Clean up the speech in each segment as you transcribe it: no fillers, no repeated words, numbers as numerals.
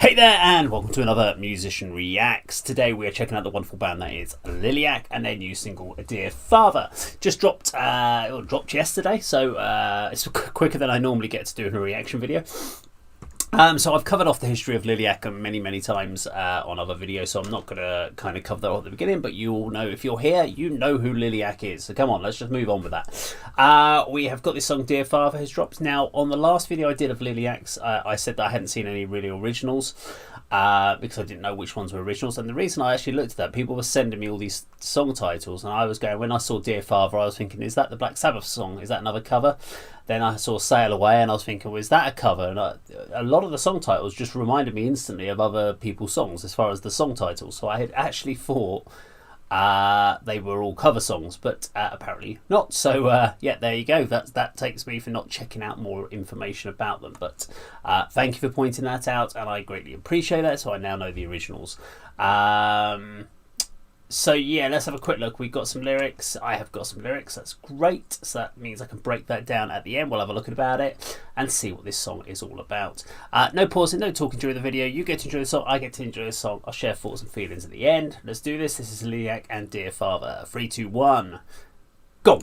Hey there, and welcome to another Musician Reacts. Today we are checking out the wonderful band that is Liliac and their new single, Dear Father. Just dropped yesterday, so it's quicker than I normally get to do in a reaction video. So I've covered off the history of Liliac many times on other videos, so I'm not going to kind of cover that at the beginning, but you all know, if you're here, you know who Liliac is. So come on, let's just move on with that. We have got this song, Dear Father, has dropped. Now, on the last video I did of Liliac's, I said that I hadn't seen any really originals because I didn't know which ones were originals. And the reason I actually looked at that, people were sending me all these song titles, and I was going, when I saw Dear Father, I was thinking, is that the Black Sabbath song? Is that another cover? Then I saw Sail Away and I was thinking, well, is that a cover? And a lot of the song titles just reminded me instantly of other people's songs as far as the song titles. So I had actually thought they were all cover songs, but apparently not. So yeah, there you go. That takes me for not checking out more information about them. But thank you for pointing that out, and I greatly appreciate that. So I now know the originals. So yeah, let's have a quick look. We've got some lyrics. I have got some lyrics. That's great. So that means I can break that down at the end. We'll have a look about it and see what this song is all about. No pausing, no talking during the video. You get to enjoy the song. I get to enjoy the song. I'll share thoughts and feelings at the end. Let's do this. This is Liliac and Dear Father. 3, 2, 1, go.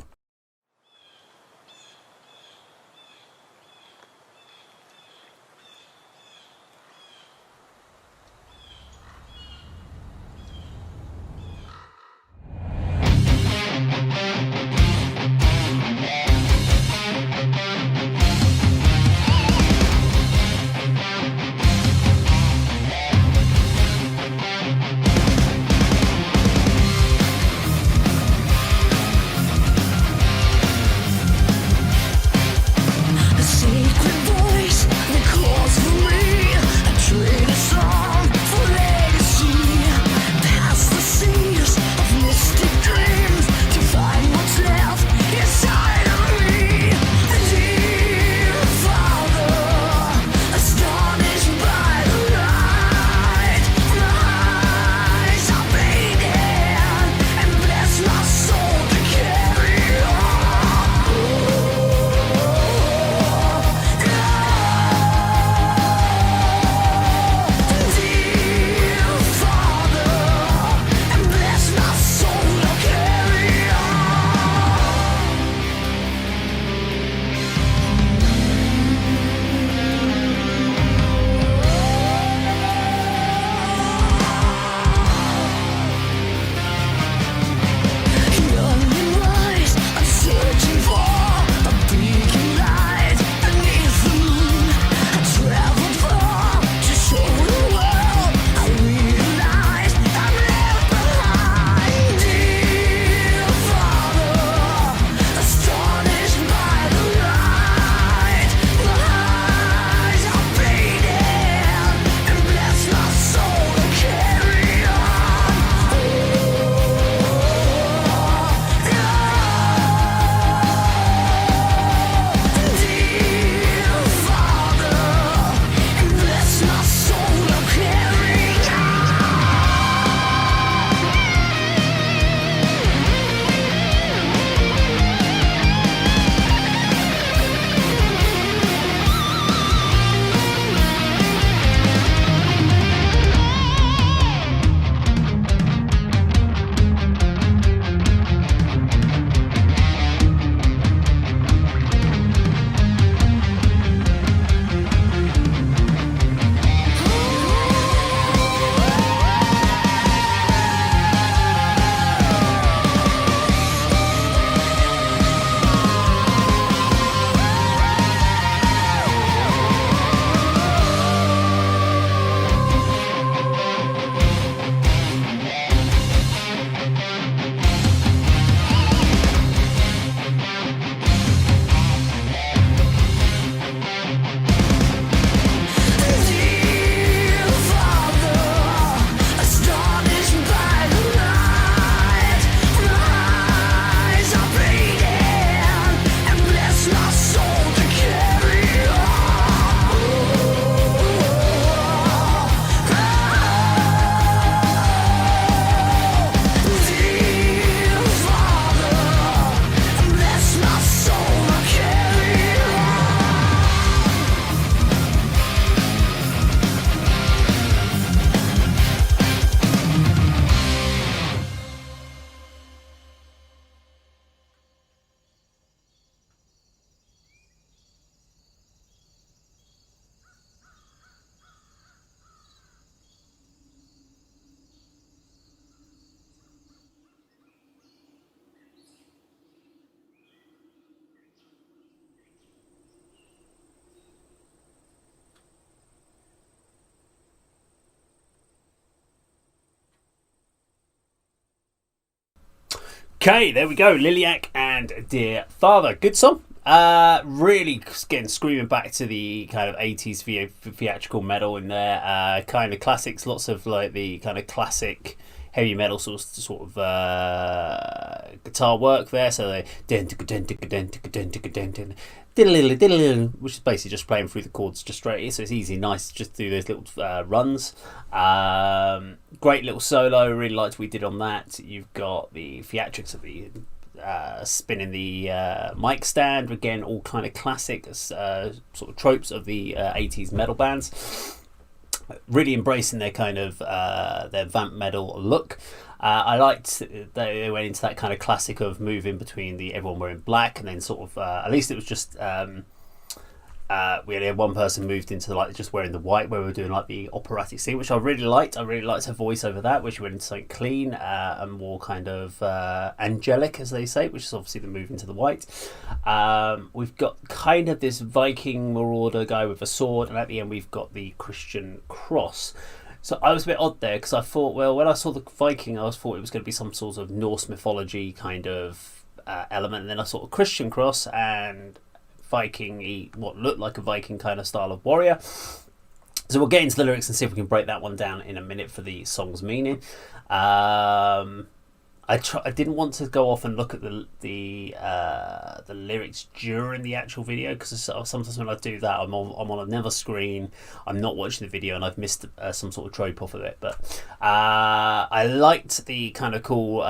Okay, there we go. Liliac and Dear Father. Good song. Really, again, screaming back to the kind of 80s theatrical metal in there. Kind of classics, lots of like the kind of classic heavy metal sort of guitar work there. So they which is basically just playing through the chords just straight. So it's easy, nice, just do those little runs. Great little solo. Really liked what we did on that. You've got the theatrics of the spinning the mic stand, again, all kind of classic sort of tropes of the 80s metal bands. Really embracing their kind of their vamp metal look. I liked they went into that kind of classic of moving between the everyone wearing black and then sort of at least it was just we had one person moved into like just wearing the white, where we were doing like the operatic scene, which I really liked. I really liked her voice over that, which went into something clean and more kind of angelic, as they say, which is obviously the move into the white. We've got kind of this Viking marauder guy with a sword, and at the end we've got the Christian cross. So I was a bit odd there because I thought, well, when I saw the Viking, I thought it was going to be some sort of Norse mythology kind of element, and then I saw a Christian cross and Viking, what looked like a Viking kind of style of warrior. So we'll get into the lyrics and see if we can break that one down in a minute for the song's meaning. I didn't want to go off and look at the lyrics during the actual video, because sometimes when I do that, I'm on another screen, I'm not watching the video, and I've missed some sort of trope off of it. But I liked the kind of cool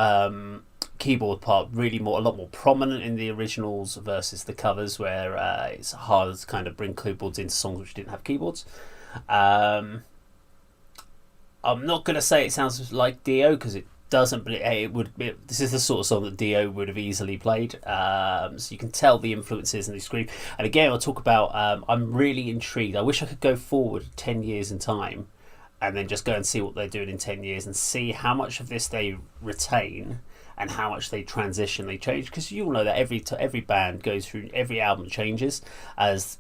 keyboard part, really a lot more prominent in the originals versus the covers, where it's hard to kind of bring keyboards into songs which didn't have keyboards. I'm not going to say it sounds like Dio, because it doesn't, but this is the sort of song that Dio would have easily played. So you can tell the influences and the scream. And again, I'll talk about I'm really intrigued. I wish I could go forward 10 years in time and then just go and see what they're doing in 10 years and see how much of this they retain and how much they transition, they change. Because you all know that every band goes through, every album changes as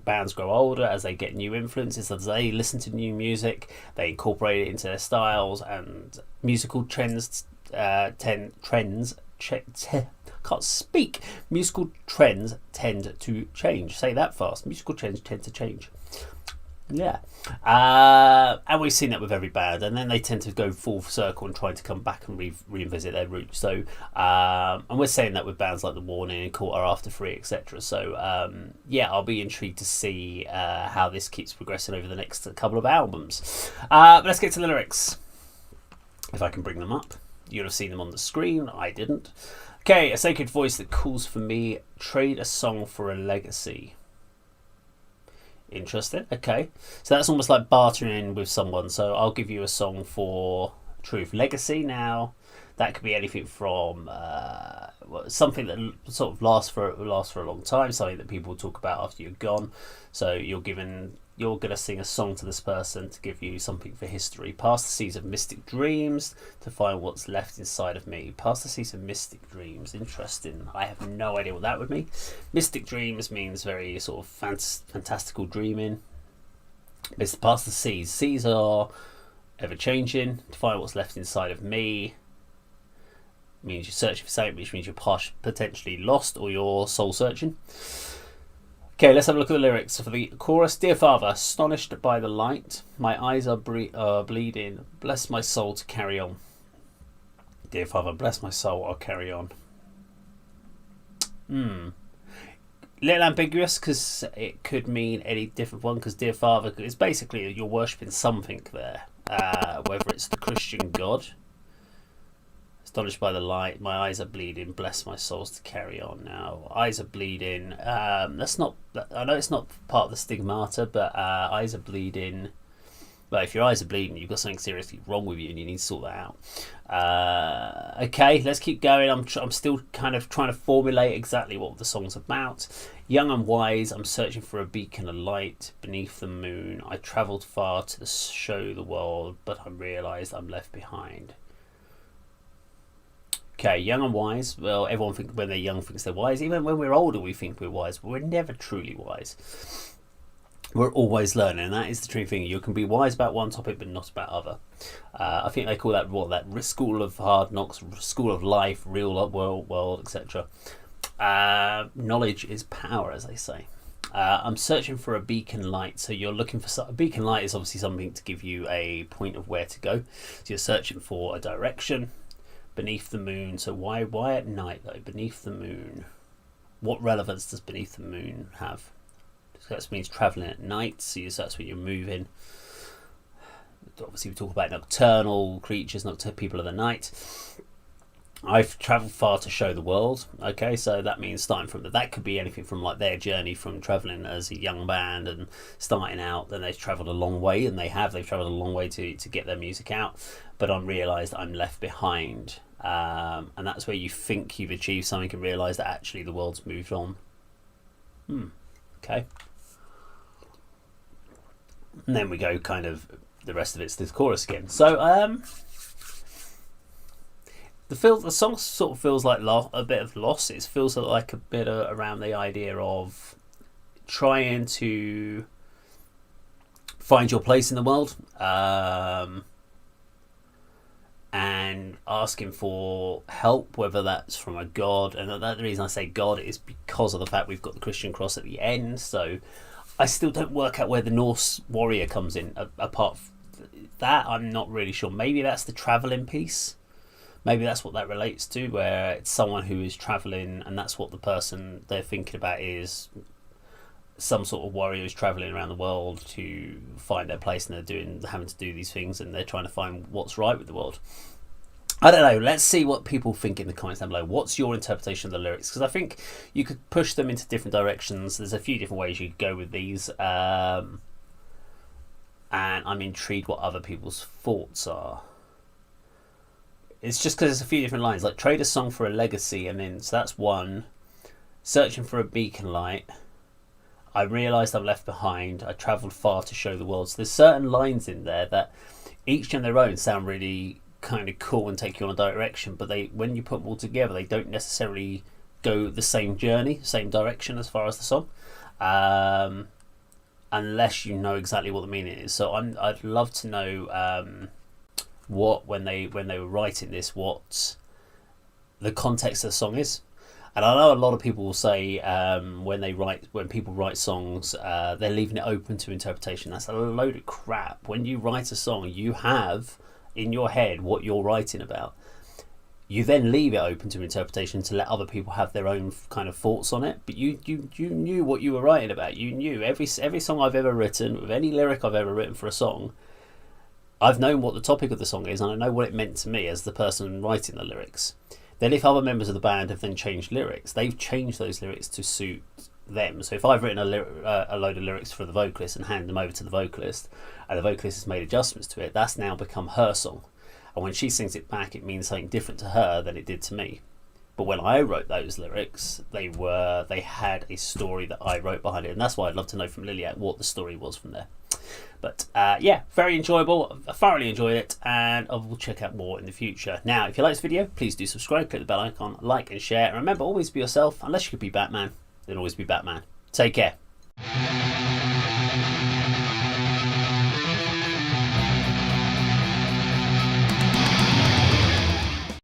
bands grow older, as they get new influences, as they listen to new music, they incorporate it into their styles, and musical trends musical trends tend to change. Say that fast. Musical trends tend to change. Yeah. And we've seen that with every band, and then they tend to go full circle and try to come back and revisit their roots. So and we're saying that with bands like The Warning and Quarter After Three, etc. So yeah, I'll be intrigued to see how this keeps progressing over the next couple of albums. But let's get to the lyrics, if I can bring them up. You'll have seen them on the screen, I didn't. Okay, a sacred voice that calls for me, trade a song for a legacy. Interesting. Okay, so that's almost like bartering with someone. So I'll give you a song for truth. Legacy, now that could be anything from something that sort of lasts for a long time, something that people talk about after you're gone. So you're going to sing a song to this person to give you something for history. Past the seas of mystic dreams to find what's left inside of me. Past the seas of mystic dreams. Interesting. I have no idea what that would mean. Mystic dreams means very sort of fantastical dreaming. It's past the seas. Seas are ever changing. To find what's left inside of me means you're searching for something, which means you're potentially lost or you're soul searching. Okay, let's have a look at the lyrics. For the chorus, dear Father, astonished by the light, my eyes are bleeding, bless my soul to carry on. Dear Father, bless my soul, I'll carry on. Little ambiguous, because it could mean any different one, because dear Father is basically you're worshipping something there, whether it's the Christian God. Astonished by the light, my eyes are bleeding, bless my souls to carry on. Now, eyes are bleeding, that's not, I know it's not part of the stigmata, but eyes are bleeding. But if your eyes are bleeding, you've got something seriously wrong with you and you need to sort that out. Okay, let's keep going. I'm still kind of trying to formulate exactly what the song's about. Young and wise, I'm searching for a beacon of light beneath the moon. I travelled far to show the world, but I realised I'm left behind. Okay, young and wise. Well, everyone thinks when they're young thinks they're wise. Even when we're older, we think we're wise, but we're never truly wise. We're always learning, and that is the true thing. You can be wise about one topic but not about other. I think they call that school of hard knocks, school of life, real world, etc. Knowledge is power, as they say. I'm searching for a beacon light. So you're looking for a beacon light is obviously something to give you a point of where to go. So you're searching for a direction beneath the moon. So why at night though? Beneath the moon. What relevance does beneath the moon have? So that means travelling at night. So that's when you're moving. Obviously, we talk about nocturnal creatures, nocturnal people of the night. I've travelled far to show the world. Okay, so that means starting from that could be anything from like their journey from travelling as a young band and starting out. Then they've travelled a long way, and they've travelled a long way to get their music out. But I'm realised I'm left behind, and that's where you think you've achieved something and realise that actually the world's moved on. Okay. And then we go kind of the rest of it's the chorus again. So the song sort of feels like a bit of loss. It feels like a bit around the idea of trying to find your place in the world, and asking for help, whether that's from a god. And the reason I say God is because of the fact we've got the Christian cross at the end. So I still don't work out where the Norse warrior comes in. Apart from that, I'm not really sure. Maybe that's the travelling piece. Maybe that's what that relates to, where it's someone who is travelling, and that's what the person they're thinking about is some sort of warrior who's travelling around the world to find their place, and they're having to do these things, and they're trying to find what's right with the world. I don't know. Let's see what people think in the comments down below. What's your interpretation of the lyrics? Because I think you could push them into different directions. There's a few different ways you could go with these. And I'm intrigued what other people's thoughts are. It's just because there's a few different lines. Like, trade a song for a legacy. And then, so that's one. Searching for a beacon light. I realised I'm left behind. I travelled far to show the world. So there's certain lines in there that each on their own sound really kind of cool and take you on a direction, but when you put them all together, they don't necessarily go the same journey, same direction as far as the song, unless you know exactly what the meaning is. So I'd love to know what when they were writing this, what the context of the song is. And I know a lot of people will say when people write songs, they're leaving it open to interpretation. That's a load of crap. When you write a song, you have in your head what you're writing about. You then leave it open to interpretation to let other people have their own kind of thoughts on it. But you knew what you were writing about. You knew every song I've ever written, with any lyric I've ever written for a song, I've known what the topic of the song is, and I know what it meant to me as the person writing the lyrics. Then if other members of the band have then changed lyrics, they've changed those lyrics to suit them. So if I've written a load of lyrics for the vocalist and handed them over to the vocalist, and the vocalist has made adjustments to it, that's now become her song. And when she sings it back, it means something different to her than it did to me. But when I wrote those lyrics, they had a story that I wrote behind it, and that's why I'd love to know from Liliac what the story was from there. But yeah, very enjoyable. I thoroughly enjoyed it, and I will check out more in the future. Now, if you like this video, please do subscribe, click the bell icon, like and share. And remember, always be yourself. Unless you could be Batman, then always be Batman. Take care.